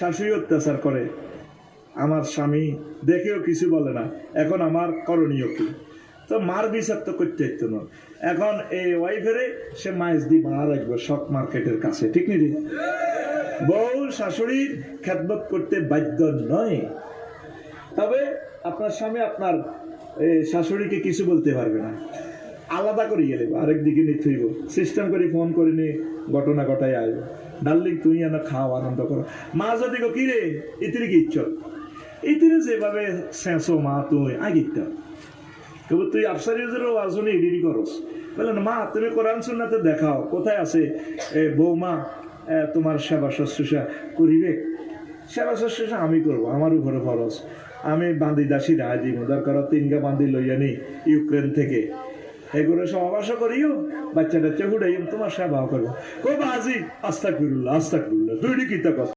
শাশুড়ি অত্যাচার করে, আমার স্বামী দেখেও কিছু বলে না, এখন আমার করণীয় কি? তো মার বিচার তো করতে হতো না। এখন এই ওয়াইফেরে সে মাইজ দি বানা রাখবে শক মার্কেটের কাছে, ঠিক নি? বউ শাশুড়ির খেদমত করতে বাধ্য নয়, তবে আপনার স্বামী আপনার শাশুড়িকে কিছু বলতে পারবে না, আলাদা করে গেলে আরেক দিকে নিতে হইব, সিস্টেম করে ফোন করে নিয়ে ঘটনা ঘটাই আসবে, ডার্লিং তুই এনে খাও, আনন্দ করো। মা যদি গো কিরে ইতিরি কি ইচ্ছ, ইতিরে যেভাবে শেষো মা তুই আগিত কেবল তুই আফসারিজেরও আসনি এডিটি করস, বললেন মা তুমি কোরআন সুন্নাতে দেখাও কোথায় আছে বৌমা তোমার সেবা শুশ্রূষা করিবে। সেবা শুশ্রূষা আমি করবো, আমার উপরে ফরজ, আমি বান্দি দাসী রায় দিব, দরকার 3 বান্দি লইয়া নি ইউক্রেন থেকে, এগুলো সমাবাস করিও, বাচ্চা টাচ্চা হুড়াইম, তোমার সেবাও করবো। কো বাজি আস্তাগফিরুল্লাহ আস্তাগফিরুল্লাহ, দুইটি কিতা কথা।